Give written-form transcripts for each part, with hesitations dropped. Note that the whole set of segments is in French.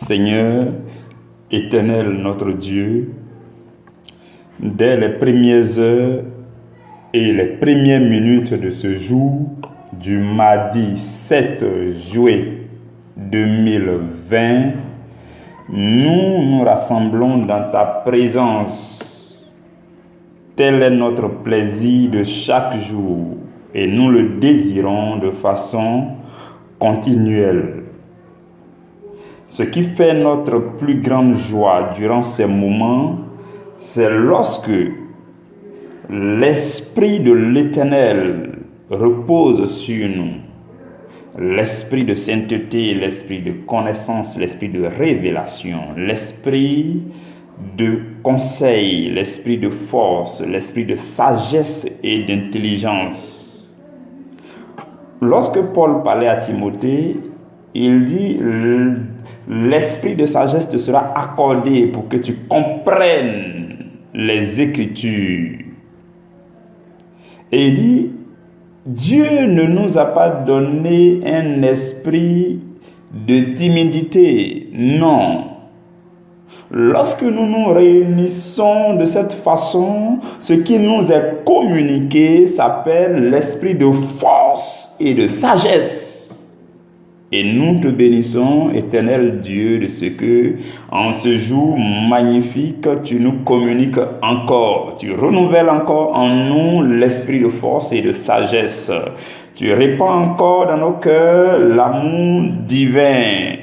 Seigneur, éternel notre Dieu, dès les premières heures et les premières minutes de ce jour du mardi 7 juillet 2020, nous nous rassemblons dans ta présence. Tel est notre plaisir de chaque jour et nous le désirons de façon continuelle. Ce qui fait notre plus grande joie durant ces moments, c'est lorsque l'Esprit de l'Éternel repose sur nous. L'Esprit de sainteté, l'Esprit de connaissance, l'Esprit de révélation, l'Esprit de conseil, l'Esprit de force, l'Esprit de sagesse et d'intelligence. Lorsque Paul parlait à Timothée, il dit « L'Esprit de sagesse te sera accordé pour que tu comprennes les Écritures. » Et il dit « Dieu ne nous a pas donné un esprit de timidité. Non. Lorsque nous nous réunissons de cette façon, ce qui nous est communiqué s'appelle l'esprit de force et de sagesse. Et nous te bénissons, éternel Dieu, de ce que, en ce jour magnifique, tu nous communiques encore. Tu renouvelles encore en nous l'esprit de force et de sagesse. Tu répands encore dans nos cœurs l'amour divin.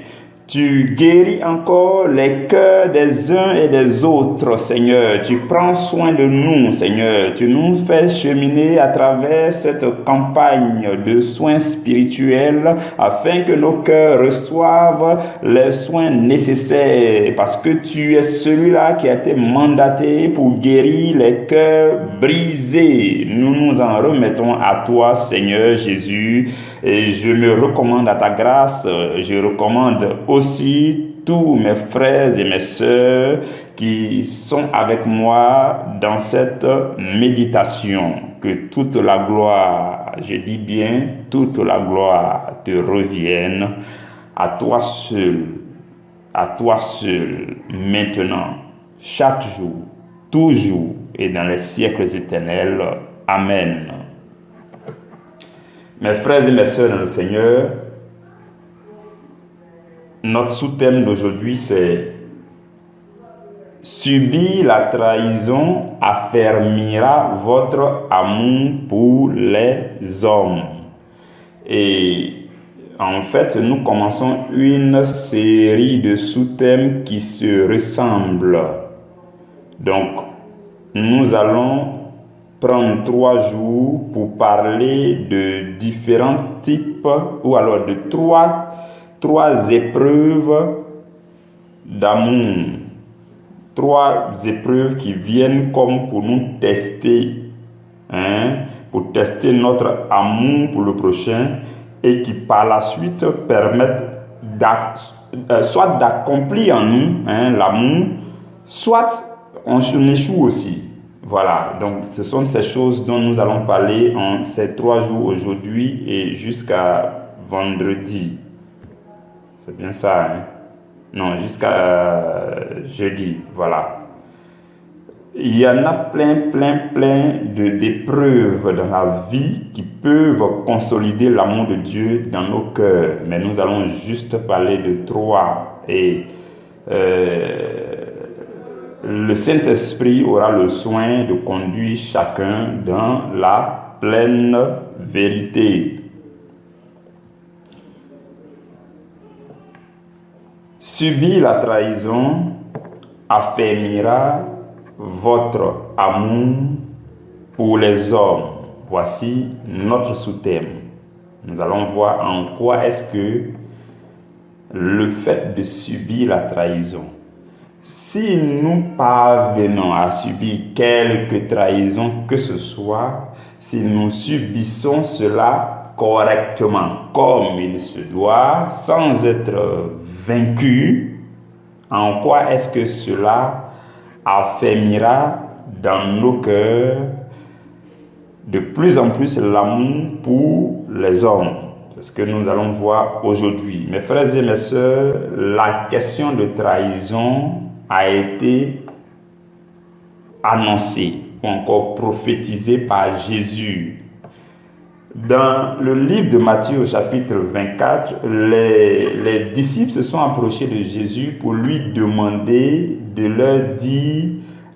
Tu guéris encore les cœurs des uns et des autres, Seigneur. Tu prends soin de nous, Seigneur. Tu nous fais cheminer à travers cette campagne de soins spirituels afin que nos cœurs reçoivent les soins nécessaires. Parce que tu es celui-là qui a été mandaté pour guérir les cœurs brisés. Nous nous en remettons à toi, Seigneur Jésus. Et je me recommande à ta grâce. Je recommande aussi tous mes frères et mes sœurs qui sont avec moi dans cette méditation. Que toute la gloire, je dis bien, toute la gloire te revienne à toi seul, maintenant, chaque jour, toujours et dans les siècles éternels. Amen. Mes frères et mes sœurs dans le Seigneur, notre sous-thème d'aujourd'hui, c'est « Subir la trahison affermira votre amour pour les hommes ». Et en fait, nous commençons une série de sous-thèmes qui se ressemblent. Donc, nous allons prendre 3 jours pour parler de différents types, ou alors de trois épreuves d'amour. 3 épreuves qui viennent comme pour nous tester, pour tester notre amour pour le prochain et qui par la suite permettent soit d'accomplir en nous l'amour, soit on échoue aussi. Voilà, donc ce sont ces choses dont nous allons parler en ces 3 jours aujourd'hui et jusqu'à vendredi. C'est bien ça, Non, jusqu'à jeudi, voilà. Il y en a plein d'épreuves dans la vie qui peuvent consolider l'amour de Dieu dans nos cœurs. Mais nous allons juste parler de 3 et le Saint-Esprit aura le soin de conduire chacun dans la pleine vérité. Subir la trahison affermira votre amour pour les hommes. Voici notre sous-thème. Nous allons voir en quoi est-ce que le fait de subir la trahison, si nous parvenons à subir quelque trahison que ce soit, si nous subissons cela correctement, comme il se doit, sans être vaincus, en quoi est-ce que cela affermira dans nos cœurs de plus en plus l'amour pour les hommes? C'est ce que nous allons voir aujourd'hui. Mes frères et mes sœurs, la question de trahison a été annoncée ou encore prophétisée par Jésus. Dans le livre de Matthieu au chapitre 24, les disciples se sont approchés de Jésus pour lui demander de leur dire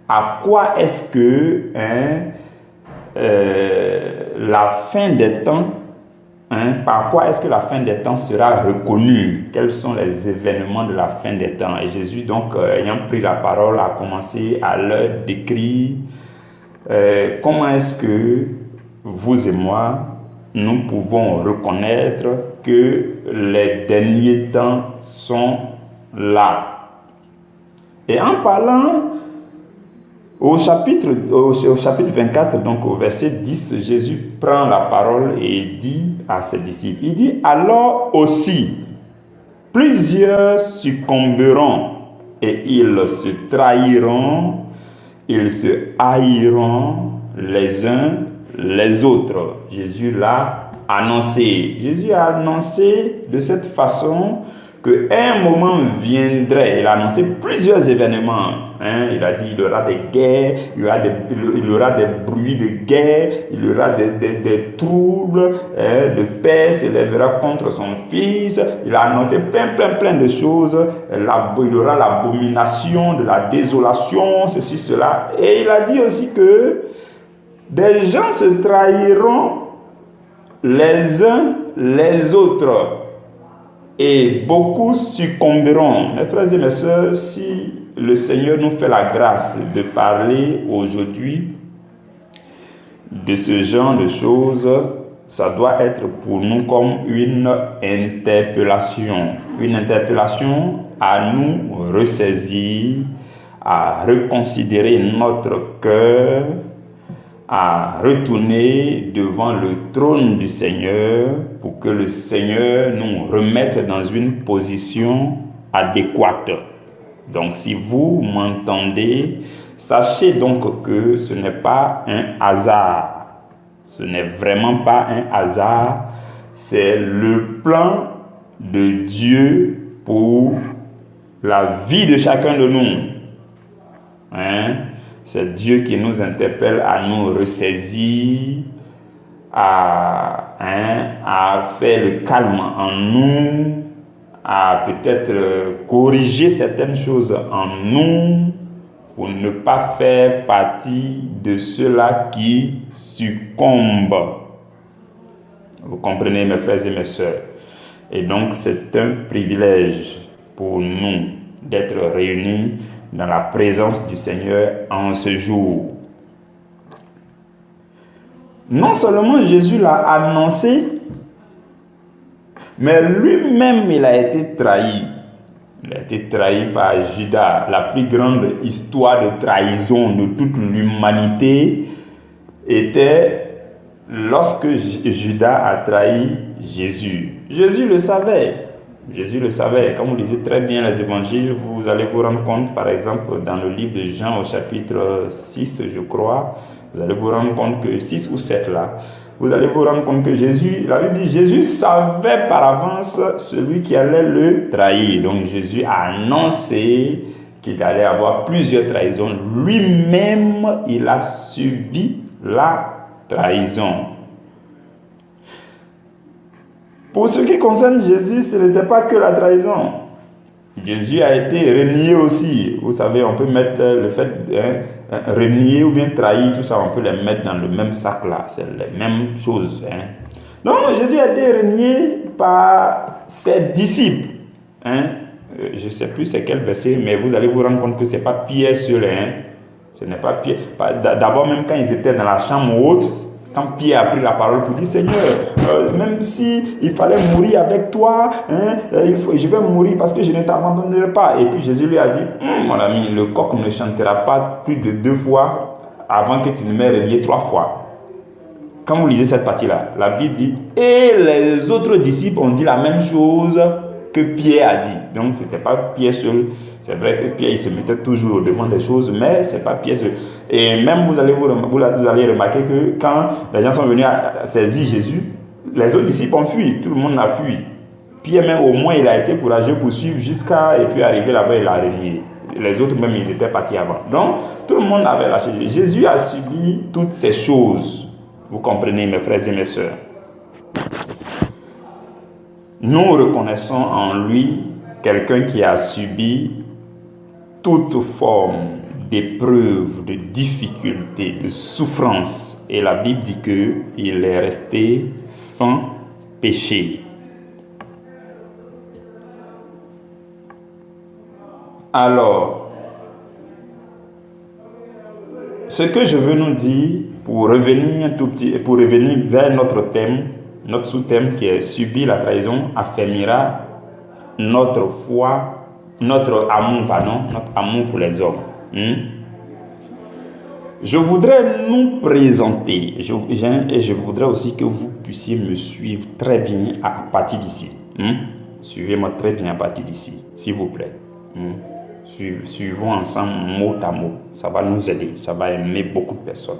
à quoi est-ce que la fin des temps, par quoi est-ce que la fin des temps sera reconnue? Quels sont les événements de la fin des temps? Et Jésus, donc, ayant pris la parole, a commencé à leur décrire comment est-ce que vous et moi, nous pouvons reconnaître que les derniers temps sont là. Et en parlant au chapitre 24, donc au verset 10, Jésus prend la parole et dit à ses disciples, il dit, alors aussi, plusieurs succomberont et ils se trahiront, ils se haïront les uns les autres. Jésus l'a annoncé. Jésus a annoncé de cette façon qu'un moment viendrait. Il a annoncé plusieurs événements. Il a dit il y aura des guerres, il y aura des bruits de guerre, il y aura des troubles, le Père s'élèvera contre son Fils. Il a annoncé plein de choses. Il y aura l'abomination de la désolation, ceci, cela. Et il a dit aussi que des gens se trahiront les uns les autres et beaucoup succomberont. Mes frères et mes sœurs, si le Seigneur nous fait la grâce de parler aujourd'hui de ce genre de choses, ça doit être pour nous comme une interpellation à nous ressaisir, à reconsidérer notre cœur, à retourner devant le trône du Seigneur pour que le Seigneur nous remette dans une position adéquate. Donc si vous m'entendez, sachez donc que ce n'est pas un hasard. Ce n'est vraiment pas un hasard. C'est le plan de Dieu pour la vie de chacun de nous. C'est Dieu qui nous interpelle à nous ressaisir, à faire le calme en nous, à peut-être corriger certaines choses en nous pour ne pas faire partie de ceux-là qui succombent. Vous comprenez, mes frères et mes sœurs? Et donc, c'est un privilège pour nous d'être réunis dans la présence du Seigneur en ce jour. Non seulement Jésus l'a annoncé, mais lui-même il a été trahi. Il a été trahi par Judas. La plus grande histoire de trahison de toute l'humanité était lorsque Judas a trahi Jésus. Jésus le savait. Jésus le savait. Quand vous lisez très bien les évangiles, vous allez vous rendre compte, par exemple, dans le livre de Jean au chapitre 6, je crois, vous allez vous rendre compte que 6 ou 7 là, vous allez vous rendre compte que Jésus, la Bible dit, Jésus savait par avance celui qui allait le trahir. Donc Jésus a annoncé qu'il allait avoir plusieurs trahisons. Lui-même, il a subi la trahison. Pour ce qui concerne Jésus, ce n'était pas que la trahison. Jésus a été renié aussi. Vous savez, on peut mettre le fait renier ou bien trahir, tout ça, on peut les mettre dans le même sac là. C'est les mêmes choses. Donc, Jésus a été renié par ses disciples. Je ne sais plus c'est quel verset, mais vous allez vous rendre compte que ce n'est pas Pierre seul. Ce n'est pas Pierre. D'abord, même quand ils étaient dans la chambre haute, quand Pierre a pris la parole pour dire, Seigneur, même si il fallait mourir avec toi, je vais mourir parce que je ne t'abandonnerai pas. Et puis Jésus lui a dit, mon ami, le coq ne chantera pas plus de 2 fois avant que tu ne m'aies renié 3 fois. Quand vous lisez cette partie-là, la Bible dit, et les autres disciples ont dit la même chose que Pierre a dit. Donc, ce n'était pas Pierre seul. C'est vrai que Pierre, il se mettait toujours devant des choses, mais ce n'est pas Pierre seul. Et même, vous allez remarquer que quand les gens sont venus à saisir Jésus, Les autres disciples ont fui, tout le monde a fui. Pierre même au moins il a été courageux pour suivre jusqu'à et puis arriver là-bas il a renié. Les autres même ils étaient partis avant. Donc tout le monde avait lâché. Jésus a subi toutes ces choses. Vous comprenez mes frères et mes sœurs. Nous reconnaissons en lui quelqu'un qui a subi toute forme d'épreuve, de difficulté, de souffrance. Et la Bible dit qu'il est resté sans péché. Alors, ce que je veux nous dire, pour revenir vers notre thème, notre sous-thème qui est subir la trahison, affermira notre foi, notre amour pour les hommes. Je voudrais nous présenter, et je voudrais aussi que vous puissiez me suivre très bien à partir d'ici. Suivez-moi très bien à partir d'ici, s'il vous plaît. Suivons ensemble mot à mot. Ça va nous aider, ça va aimer beaucoup de personnes.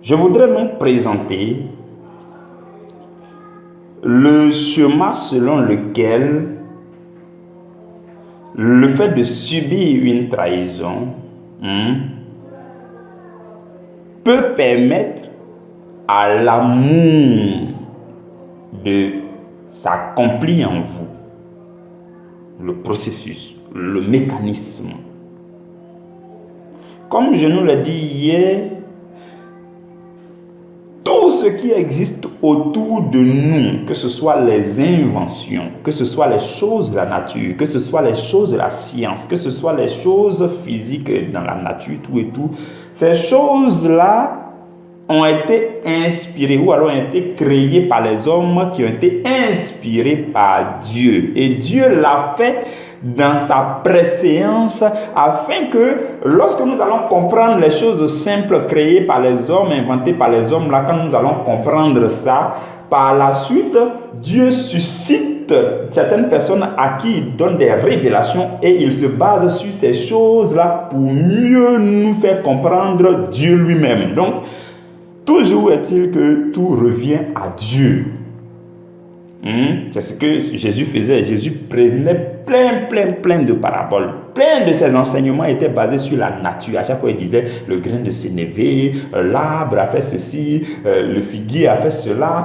Je voudrais nous présenter le chemin selon lequel le fait de subir une trahison peut permettre à l'amour de s'accomplir en vous. Le processus, le mécanisme. Comme je nous l'ai dit hier, tout ce qui existe autour de nous, que ce soit les inventions, que ce soit les choses de la nature, que ce soit les choses de la science, que ce soit les choses physiques dans la nature, tout et tout, ces choses-là ont été inspirées ou alors ont été créées par les hommes qui ont été inspirés par Dieu. Et Dieu l'a fait dans sa préséance afin que lorsque nous allons comprendre les choses simples créées par les hommes, inventées par les hommes, là quand nous allons comprendre ça, par la suite, Dieu suscite certaines personnes à qui il donne des révélations et il se base sur ces choses-là pour mieux nous faire comprendre Dieu lui-même. Donc, toujours est-il que tout revient à Dieu. C'est ce que Jésus faisait. Jésus prenait plein de paraboles. Plein de ses enseignements étaient basés sur la nature. À chaque fois, il disait, le grain de sénévé, l'arbre a fait ceci, le figuier a fait cela.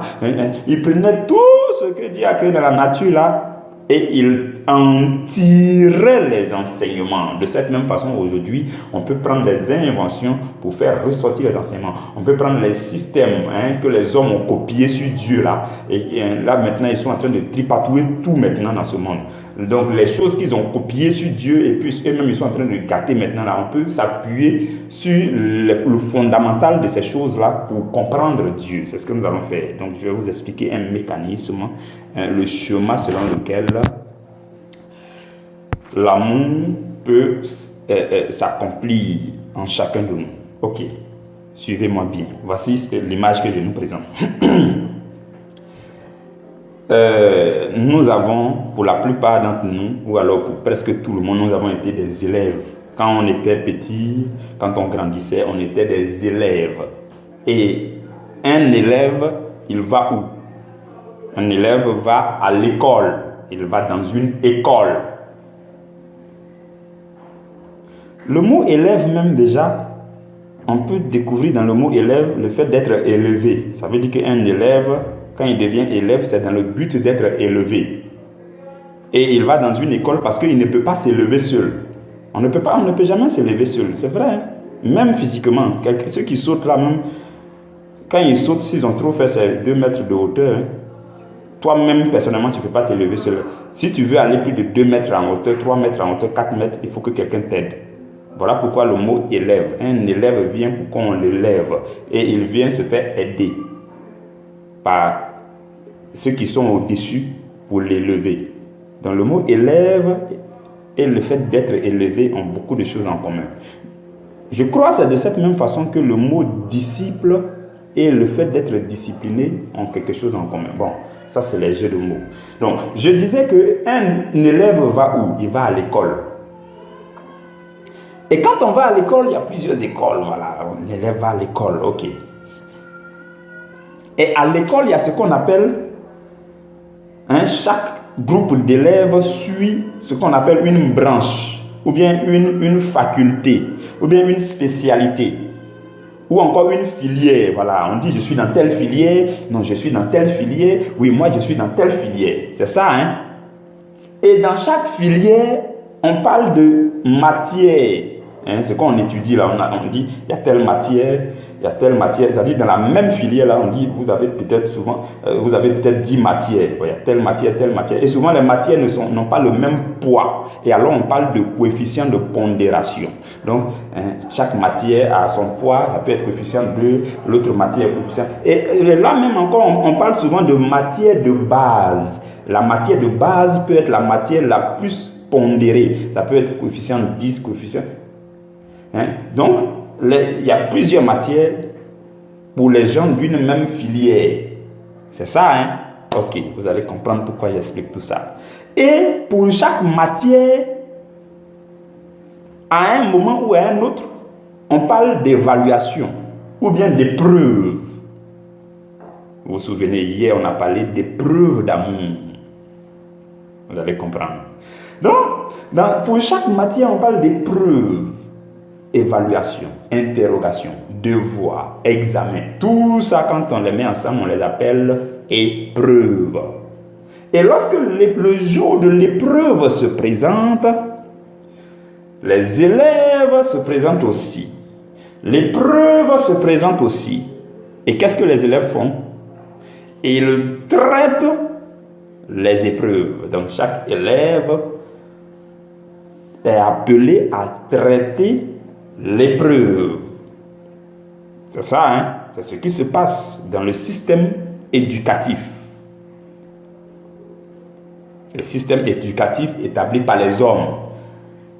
Il prenait tout ce que Dieu a créé dans la nature là et il en tirait les enseignements. De cette même façon, aujourd'hui, on peut prendre les inventions pour faire ressortir les enseignements. On peut prendre les systèmes que les hommes ont copiés sur Dieu là. Et là, maintenant, ils sont en train de tripatouiller tout maintenant dans ce monde. Donc, les choses qu'ils ont copiées sur Dieu, et puis eux-mêmes, ils sont en train de gâter maintenant là. On peut s'appuyer sur le fondamental de ces choses-là pour comprendre Dieu. C'est ce que nous allons faire. Donc, je vais vous expliquer un mécanisme, le chemin selon lequel l'amour peut s'accomplir en chacun de nous. Ok, suivez-moi bien. Voici l'image que je nous présente. Nous avons, pour la plupart d'entre nous, ou alors pour presque tout le monde, nous avons été des élèves. Quand on était petit, quand on grandissait, on était des élèves. Et un élève, il va où? Un élève va à l'école. Il va dans une école. Le mot élève même déjà, on peut découvrir dans le mot élève le fait d'être élevé. Ça veut dire qu'un élève, quand il devient élève, c'est dans le but d'être élevé. Et il va dans une école parce qu'il ne peut pas s'élever seul. On ne peut jamais s'élever seul, c'est vrai. Hein? Même physiquement, ceux qui sautent là même, quand ils sautent, s'ils ont trop fait ces 2 mètres de hauteur, toi-même, personnellement, tu ne peux pas t'élever seul. Si tu veux aller plus de 2 mètres en hauteur, 3 mètres en hauteur, 4 mètres, il faut que quelqu'un t'aide. Voilà pourquoi le mot élève. Un élève vient pour qu'on l'élève. Et il vient se faire aider par ceux qui sont au-dessus pour l'élever. Donc le mot élève et le fait d'être élevé ont beaucoup de choses en commun. Je crois que c'est de cette même façon que le mot disciple et le fait d'être discipliné ont quelque chose en commun. Bon, ça c'est les jeux de mots. Donc, je disais qu'un élève va où? Il va à l'école. Et quand on va à l'école, il y a plusieurs écoles. Voilà, l'élève va à l'école, ok. Et à l'école, il y a ce qu'on appelle, chaque groupe d'élèves suit ce qu'on appelle une branche, ou bien une faculté, ou bien une spécialité, ou encore une filière. Voilà, on dit je suis dans telle filière, non, je suis dans telle filière, oui, moi je suis dans telle filière. C'est ça, hein? Et dans chaque filière, on parle de matière. Ce qu'on étudie là, on dit il y a telle matière, il y a telle matière. C'est-à-dire dans la même filière là, on dit vous avez peut-être 10 matières. Il y a telle matière, telle matière. Et souvent les matières n'ont pas le même poids. Et alors on parle de coefficient de pondération. Donc chaque matière a son poids, ça peut être coefficient 2, l'autre matière coefficient. Et là même encore, on parle souvent de matière de base. La matière de base peut être la matière la plus pondérée. Ça peut être coefficient 10, coefficient. Donc, il y a plusieurs matières pour les gens d'une même filière. C'est ça, hein? Ok, vous allez comprendre pourquoi j'explique tout ça. Et pour chaque matière, à un moment ou à un autre, on parle d'évaluation ou bien d'épreuve. Vous vous souvenez, hier, on a parlé d'épreuve d'amour. Vous allez comprendre. Donc, pour chaque matière, on parle d'épreuve. Évaluation, interrogation, devoir, examen, tout ça quand on les met ensemble, on les appelle épreuves. Et lorsque le jour de l'épreuve se présente, les élèves se présentent aussi. L'épreuve se présente aussi. Et qu'est-ce que les élèves font? Ils traitent les épreuves. Donc chaque élève est appelé à traiter l'épreuve. C'est ça, hein? C'est ce qui se passe dans le système éducatif. Le système éducatif établi par les hommes.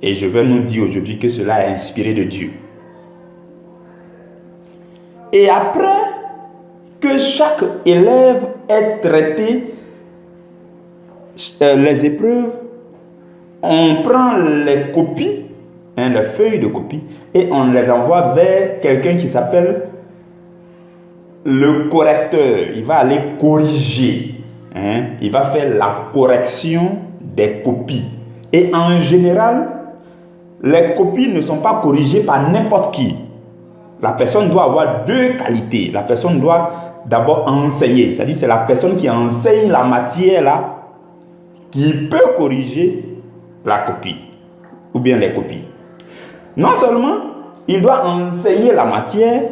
Et je vais nous dire aujourd'hui que cela est inspiré de Dieu. Et après que chaque élève ait traité les épreuves, on prend les copies, les feuilles de copie, et on les envoie vers quelqu'un qui s'appelle le correcteur. Il va aller corriger. Il va faire la correction des copies. Et en général, les copies ne sont pas corrigées par n'importe qui. La personne doit avoir deux qualités. La personne doit d'abord enseigner. C'est-à-dire c'est la personne qui enseigne la matière là qui peut corriger la copie ou bien les copies. Non seulement il doit enseigner la matière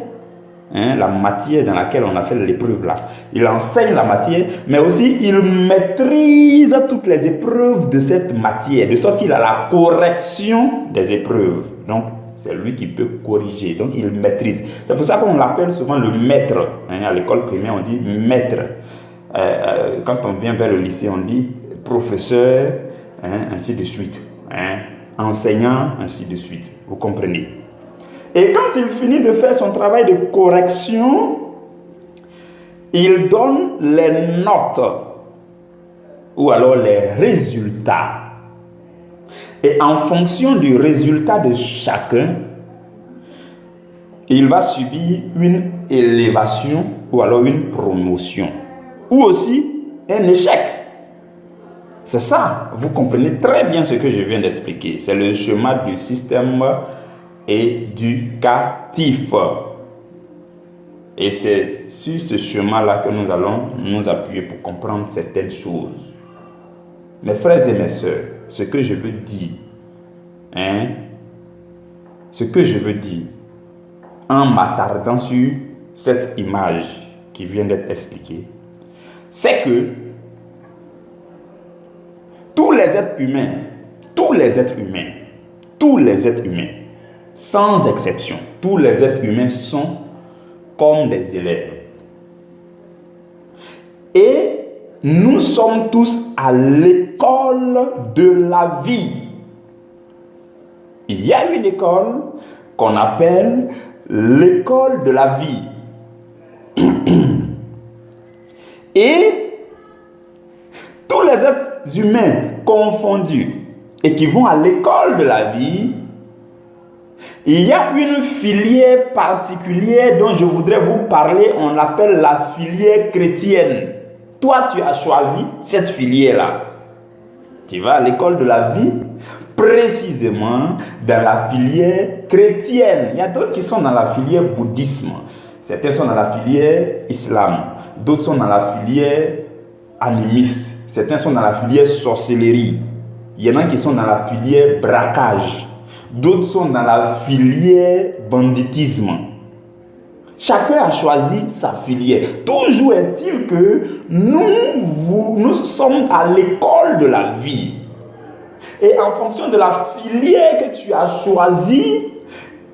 dans laquelle on a fait l'épreuve là. Il enseigne la matière, mais aussi il maîtrise toutes les épreuves de cette matière, de sorte qu'il a la correction des épreuves. Donc, c'est lui qui peut corriger. Donc, il maîtrise. C'est pour ça qu'on l'appelle souvent le maître. À l'école primaire, on dit maître. Quand on vient vers le lycée, on dit professeur, ainsi de suite. Enseignant, ainsi de suite. Vous comprenez? Et quand il finit de faire son travail de correction, il donne les notes ou alors les résultats. Et en fonction du résultat de chacun, il va subir une élévation ou alors une promotion. Ou aussi un échec. C'est ça, vous comprenez très bien ce que je viens d'expliquer. C'est le schéma du système éducatif. Et c'est sur ce chemin-là que nous allons nous appuyer pour comprendre certaines choses. Mes frères et mes sœurs, ce que je veux dire, en m'attardant sur cette image qui vient d'être expliquée, c'est que tous les êtres humains, sans exception, tous les êtres humains sont comme des élèves. Et nous sommes tous à l'école de la vie. Il y a une école qu'on appelle l'école de la vie. Et tous les êtres humains confondus et qui vont à l'école de la vie Il y a une filière particulière dont je voudrais vous parler, on l'appelle la filière chrétienne. Toi, tu as choisi cette filière-là. Tu vas à l'école de la vie, précisément dans la filière chrétienne. Il y a d'autres qui sont dans la filière bouddhisme. Certains sont dans la filière islam. D'autres sont dans la filière animiste. Certains sont dans la filière sorcellerie. Il y en a qui sont dans la filière braquage. D'autres sont dans la filière banditisme. Chacun a choisi sa filière. Toujours est-il que nous sommes à l'école de la vie. Et en fonction de la filière que tu as choisie,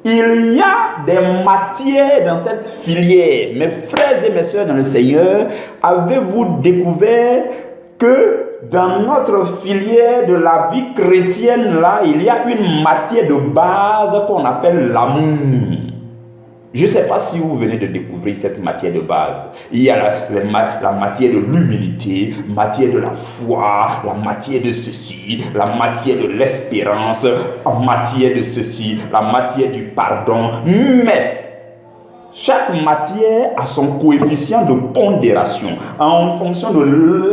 il y a des matières dans cette filière. Mes frères et mes sœurs dans le Seigneur, avez-vous découvert que dans notre filière de la vie chrétienne, là, il y a une matière de base qu'on appelle l'amour. Je ne sais pas si vous venez de découvrir cette matière de base. Il y a la matière de l'humilité, matière de la foi, la matière de ceci, la matière de l'espérance, la matière de ceci, la matière du pardon. Mais chaque matière a son coefficient de pondération en fonction de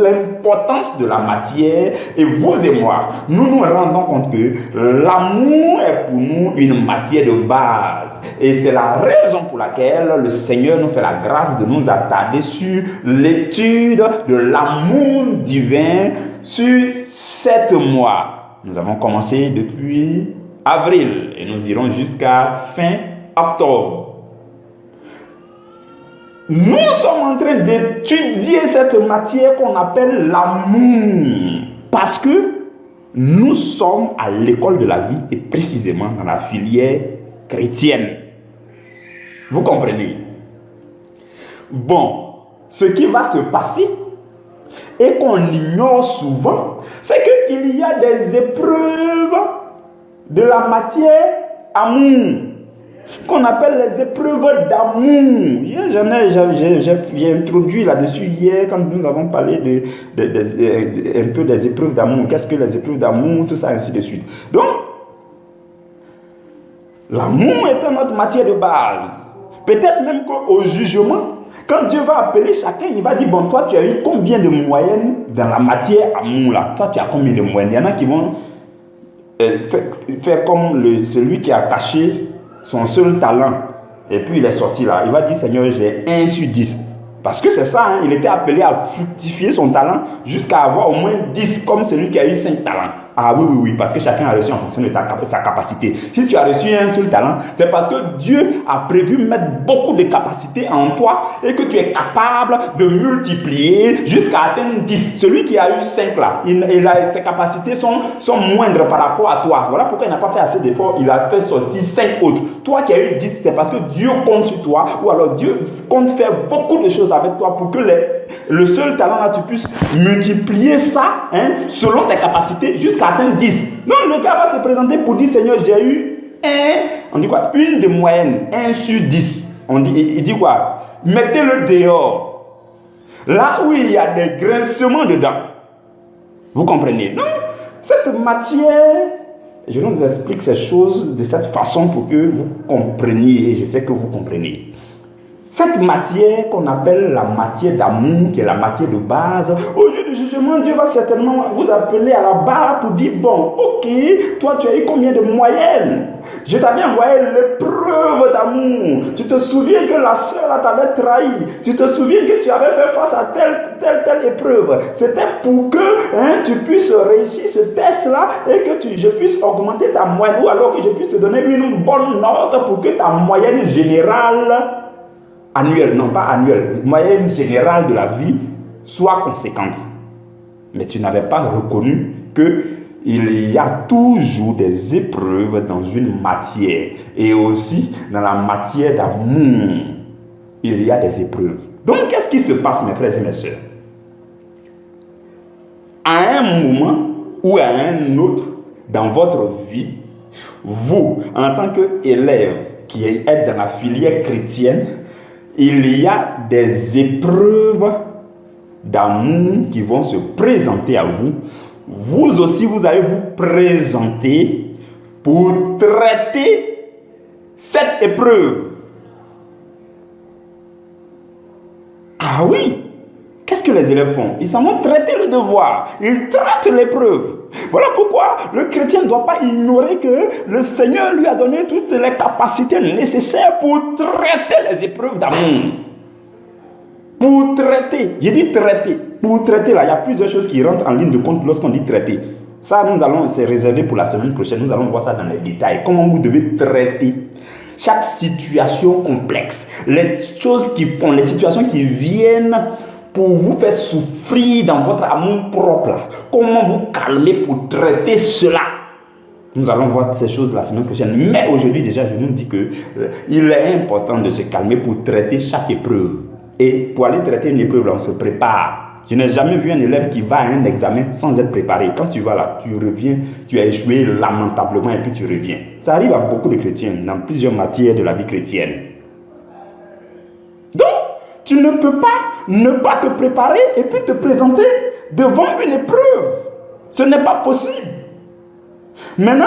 l'importance de la matière. Et vous et moi, nous nous rendons compte que l'amour est pour nous une matière de base. Et c'est la raison pour laquelle le Seigneur nous fait la grâce de nous attarder sur l'étude de l'amour divin sur 7 mois. Nous avons commencé depuis avril et nous irons jusqu'à fin octobre. Nous sommes en train d'étudier cette matière qu'on appelle l'amour. Parce que nous sommes à l'école de la vie et précisément dans la filière chrétienne. Vous comprenez? Bon, ce qui va se passer et qu'on ignore souvent, c'est qu'il y a des épreuves de la matière amour, qu'on appelle les épreuves d'amour. J'ai introduit là-dessus hier quand nous avons parlé un peu des épreuves d'amour. Qu'est-ce que les épreuves d'amour, tout ça, ainsi de suite. Donc, l'amour est notre matière de base. Peut-être même qu'au jugement, quand Dieu va appeler chacun, il va dire, bon, toi, tu as eu combien de moyennes dans la matière amour là? Toi, tu as combien de moyennes? Il y en a qui vont faire comme celui qui a caché son seul talent, et puis il est sorti là, il va dire, Seigneur, j'ai 1 sur 10. Parce que c'est ça, hein, il était appelé à fructifier son talent jusqu'à avoir au moins 10, comme celui qui a eu 5 talents. Ah oui, parce que chacun a reçu en fonction de sa capacité. Si tu as reçu un seul talent, c'est parce que Dieu a prévu mettre beaucoup de capacités en toi et que tu es capable de multiplier jusqu'à atteindre 10. Celui qui a eu 5 là, ses capacités sont moindres par rapport à toi. Voilà pourquoi il n'a pas fait assez d'efforts, il a fait sortir 5 autres. Toi qui as eu 10, c'est parce que Dieu compte sur toi, ou alors Dieu compte faire beaucoup de choses avec toi pour que le seul talent là, tu puisses multiplier ça, hein, selon tes capacités jusqu'à atteindre 10. Donc le gars va se présenter pour dire, Seigneur, j'ai eu on dit quoi, une de moyenne, 1 sur 10. Il dit quoi? Mettez-le dehors. Là où il y a des grincements dedans. Vous comprenez? Donc, cette matière, je vous explique ces choses de cette façon pour que vous compreniez, et je sais que vous comprenez. Cette matière qu'on appelle la matière d'amour, qui est la matière de base, au lieu de jugement, Dieu va certainement vous appeler à la barre pour dire, bon, ok, toi tu as eu combien de moyennes? Je t'avais envoyé l'épreuve d'amour. Tu te souviens que la sœur t'avait trahi. Tu te souviens que tu avais fait face à telle épreuve. C'était pour que tu puisses réussir ce test-là et que je puisse augmenter ta moyenne, ou alors que je puisse te donner une bonne note pour que ta moyenne générale annuelle, non pas annuelle, moyenne générale de la vie soit conséquente. Mais tu n'avais pas reconnu qu'il y a toujours des épreuves dans une matière. Et aussi dans la matière d'amour, il y a des épreuves. Donc qu'est-ce qui se passe, mes frères et mes sœurs? À un moment ou à un autre dans votre vie, vous, en tant qu'élève qui êtes dans la filière chrétienne, il y a des épreuves d'amour qui vont se présenter à vous. Vous aussi, vous allez vous présenter pour traiter cette épreuve. Ah oui, qu'est-ce que les élèves font? Ils s'en vont traiter le devoir, ils traitent l'épreuve. Voilà pourquoi le chrétien ne doit pas ignorer que le Seigneur lui a donné toutes les capacités nécessaires pour traiter les épreuves d'amour. Pour traiter, j'ai dit traiter. Pour traiter, là, il y a plusieurs choses qui rentrent en ligne de compte lorsqu'on dit traiter. Ça, nous allons se réserver pour la semaine prochaine. Nous allons voir ça dans les détails. Comment vous devez traiter chaque situation complexe. Les choses qui font, les situations qui viennent pour vous faire souffrir dans votre amour propre. Là. Comment vous calmer pour traiter cela. Nous allons voir ces choses la semaine prochaine. Mais aujourd'hui, déjà, je nous dis qu'il est important de se calmer pour traiter chaque épreuve. Et pour aller traiter une épreuve, là, on se prépare. Je n'ai jamais vu un élève qui va à un examen sans être préparé. Quand tu vas là, tu reviens, tu as échoué lamentablement et puis tu reviens. Ça arrive à beaucoup de chrétiens dans plusieurs matières de la vie chrétienne. Donc, tu ne peux pas ne pas te préparer et puis te présenter devant une épreuve. Ce n'est pas possible. Maintenant,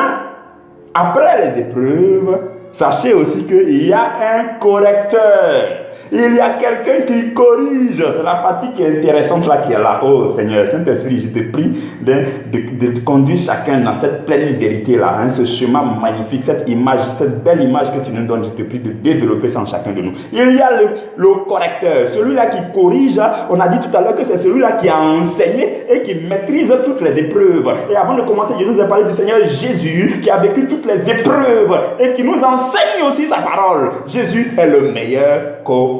après les épreuves, sachez aussi qu'il y a un correcteur. Il y a quelqu'un qui corrige. C'est la partie qui est intéressante là qui est là. Oh Seigneur, Saint-Esprit, je te prie de conduire chacun dans cette pleine vérité là. Hein, ce chemin magnifique, cette image, cette belle image que tu nous donnes. Je te prie de développer ça en chacun de nous. Il y a le correcteur. Celui-là qui corrige. On a dit tout à l'heure que c'est celui-là qui a enseigné et qui maîtrise toutes les épreuves. Et avant de commencer, je nous ai parlé du Seigneur Jésus qui a vécu toutes les épreuves et qui nous enseigne aussi sa parole. Jésus est le meilleur correcteur.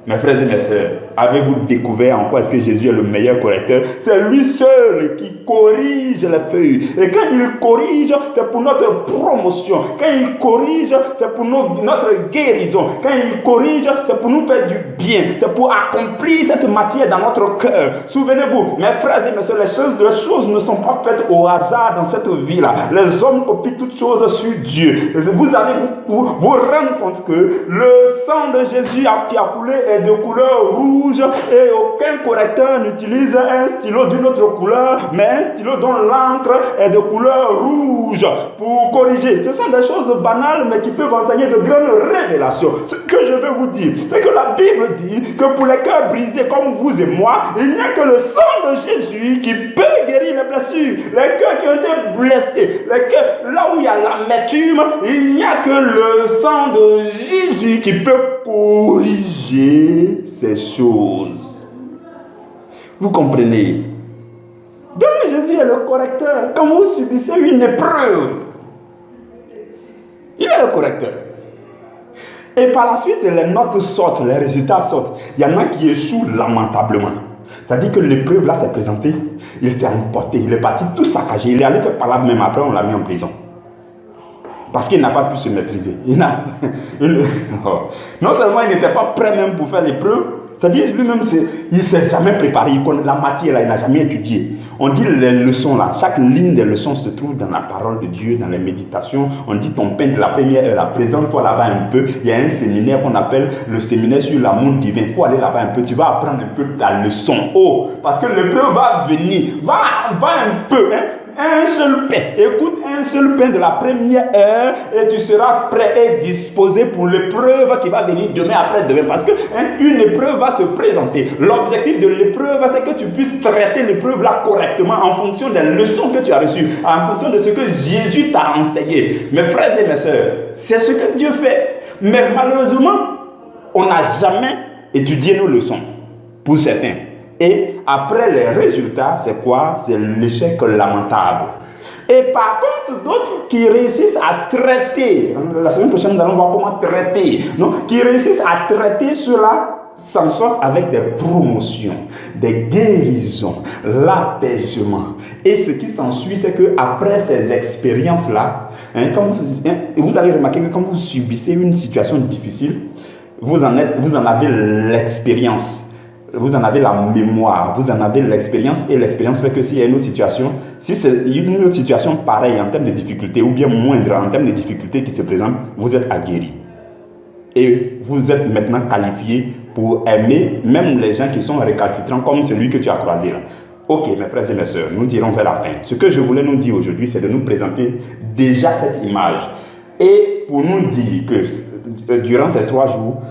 Mes frères et mes sœurs, avez-vous découvert en quoi est-ce que Jésus est le meilleur correcteur? C'est lui seul qui corrige les feuilles. Et quand il corrige, c'est pour notre promotion. Quand il corrige, c'est pour notre guérison. Quand il corrige, c'est pour nous faire du bien. C'est pour accomplir cette matière dans notre cœur. Souvenez-vous, mes frères et mes sœurs, les choses ne sont pas faites au hasard dans cette vie-là. Les hommes copient toutes choses sur Dieu. Vous allez vous rendre compte que le sang de Jésus qui a coulé est de couleur rouge et aucun correcteur n'utilise un stylo d'une autre couleur, mais un stylo dont l'encre est de couleur rouge pour corriger. Ce sont des choses banales mais qui peuvent enseigner de grandes révélations. Ce que je veux vous dire, c'est que la Bible dit que pour les cœurs brisés comme vous et moi, il n'y a que le sang de Jésus qui peut guérir les blessures. Les cœurs qui ont été blessés, les cœurs, là où il y a l'amertume, il n'y a que le sang de Jésus qui peut corriger ces choses. Vous comprenez? Donc Jésus est le correcteur. Quand vous subissez une épreuve, il est le correcteur. Et par la suite, les notes sortent, les résultats sortent. Il y en a qui échouent lamentablement. C'est-à-dire que l'épreuve là s'est présentée, il s'est emporté, il est parti tout saccagé, il est allé faire par là, même après on l'a mis en prison. Parce qu'il n'a pas pu se maîtriser. Non seulement il n'était pas prêt même pour faire l'épreuve, c'est-à-dire lui-même, il ne s'est jamais préparé, il connaît la matière là, il n'a jamais étudié. On dit les leçons là, chaque ligne des leçons se trouve dans la parole de Dieu, dans les méditations. On dit ton pain de la première heure, présente-toi là-bas un peu. Il y a un séminaire qu'on appelle le séminaire sur l'amour divin. Il faut aller là-bas un peu, tu vas apprendre un peu ta leçon. Oh, parce que l'épreuve va venir, va un peu, hein. Un seul pain, écoute, un seul pain de la première heure et tu seras prêt et disposé pour l'épreuve qui va venir demain après demain, parce que une épreuve va se présenter. L'objectif de l'épreuve, c'est que tu puisses traiter l'épreuve là correctement en fonction des leçons que tu as reçues, en fonction de ce que Jésus t'a enseigné. Mes frères et mes sœurs, c'est ce que Dieu fait. Mais malheureusement, on n'a jamais étudié nos leçons pour certains. Et après les résultats, c'est quoi? C'est l'échec lamentable. Et par contre, d'autres qui réussissent à traiter, la semaine prochaine nous allons voir comment traiter, non? Qui réussissent à traiter cela, s'en sortent avec des promotions, des guérisons, l'apaisement. Et ce qui s'ensuit, c'est qu'après ces expériences-là, vous allez remarquer que quand vous subissez une situation difficile, vous en avez l'expérience. Vous en avez la mémoire, vous en avez l'expérience, et l'expérience fait que s'il y a une autre situation, si c'est une autre situation pareille en termes de difficulté ou bien moindre en termes de difficulté qui se présente, vous êtes aguerri. Et vous êtes maintenant qualifié pour aimer même les gens qui sont récalcitrants comme celui que tu as croisé là. Ok, mes frères et mes sœurs, nous dirons vers la fin. Ce que je voulais nous dire aujourd'hui, c'est de nous présenter déjà cette image. Et pour nous dire que durant ces 3 jours,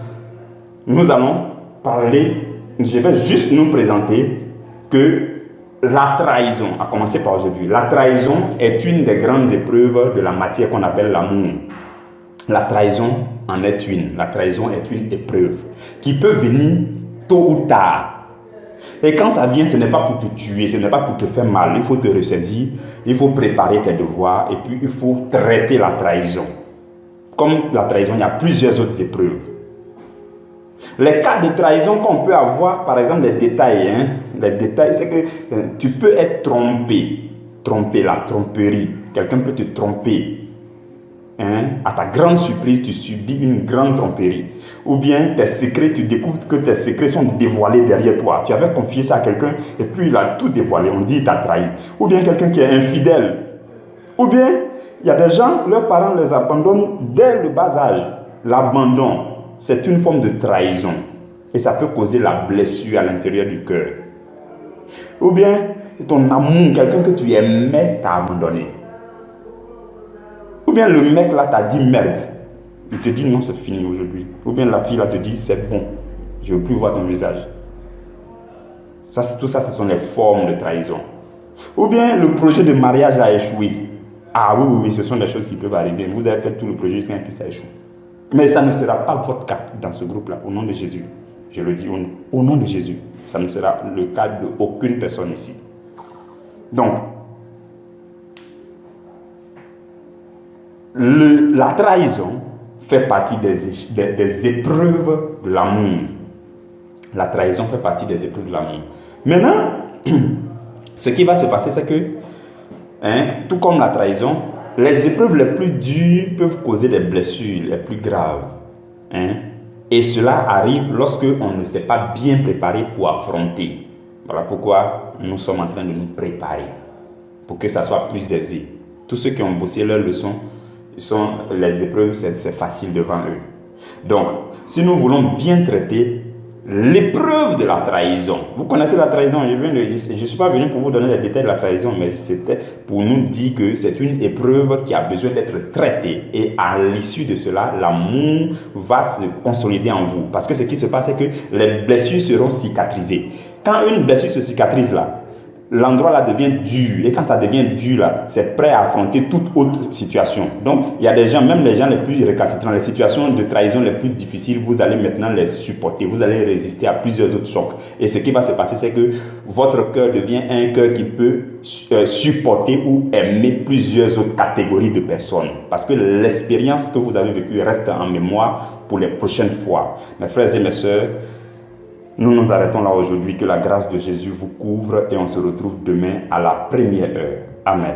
nous allons parler, je vais juste nous présenter que la trahison, à commencer par aujourd'hui, la trahison est une des grandes épreuves de la matière qu'on appelle l'amour. La trahison en est une. La trahison est une épreuve qui peut venir tôt ou tard. Et quand ça vient, ce n'est pas pour te tuer, ce n'est pas pour te faire mal. Il faut te ressaisir, il faut préparer tes devoirs et puis il faut traiter la trahison. Comme la trahison, il y a plusieurs autres épreuves. Les cas de trahison qu'on peut avoir, par exemple, les détails, c'est que tu peux être trompé, la tromperie. Quelqu'un peut te tromper. À ta grande surprise, tu subis une grande tromperie. Ou bien tes secrets, tu découvres que tes secrets sont dévoilés derrière toi. Tu avais confié ça à quelqu'un et puis il a tout dévoilé. On dit il t'a trahi. Ou bien quelqu'un qui est infidèle. Ou bien il y a des gens, leurs parents les abandonnent dès le bas âge. L'abandon, c'est une forme de trahison. Et ça peut causer la blessure à l'intérieur du cœur. Ou bien ton amour, quelqu'un que tu aimais t'a abandonné. Ou bien le mec là t'a dit merde. Il te dit non, c'est fini aujourd'hui. Ou bien la fille là te dit c'est bon, je ne veux plus voir ton visage. Tout ça, ce sont les formes de trahison. Ou bien le projet de mariage a échoué. Ah oui, ce sont des choses qui peuvent arriver. Vous avez fait tout le projet jusqu'à ce que ça échoue. Mais ça ne sera pas votre cas dans ce groupe-là, au nom de Jésus. Je le dis au nom de Jésus. Ça ne sera le cas d'aucune personne ici. Donc, la trahison fait partie des épreuves de l'amour. La trahison fait partie des épreuves de l'amour. Maintenant, ce qui va se passer, c'est que, tout comme la trahison, les épreuves les plus dures peuvent causer des blessures les plus graves. Et cela arrive lorsque on ne s'est pas bien préparé pour affronter. Voilà pourquoi nous sommes en train de nous préparer, pour que ça soit plus aisé. Tous ceux qui ont bossé leur leçon, les épreuves, c'est facile devant eux. Donc, si nous voulons bien traiter l'épreuve de la trahison, vous connaissez la trahison, je ne suis pas venu pour vous donner les détails de la trahison, mais c'était pour nous dire que c'est une épreuve qui a besoin d'être traitée. Et à l'issue de cela, l'amour va se consolider en vous. Parce que ce qui se passe, c'est que les blessures seront cicatrisées. Quand une blessure se cicatrise là, l'endroit là devient dur. Et quand ça devient dur là, c'est prêt à affronter toute autre situation. Donc, il y a des gens, même les gens les plus récalcitrants, les situations de trahison les plus difficiles, vous allez maintenant les supporter. Vous allez résister à plusieurs autres chocs. Et ce qui va se passer, c'est que votre cœur devient un cœur qui peut supporter ou aimer plusieurs autres catégories de personnes. Parce que l'expérience que vous avez vécue reste en mémoire pour les prochaines fois. Mes frères et mes sœurs, nous nous arrêtons là aujourd'hui. Que la grâce de Jésus vous couvre et on se retrouve demain à la première heure. Amen.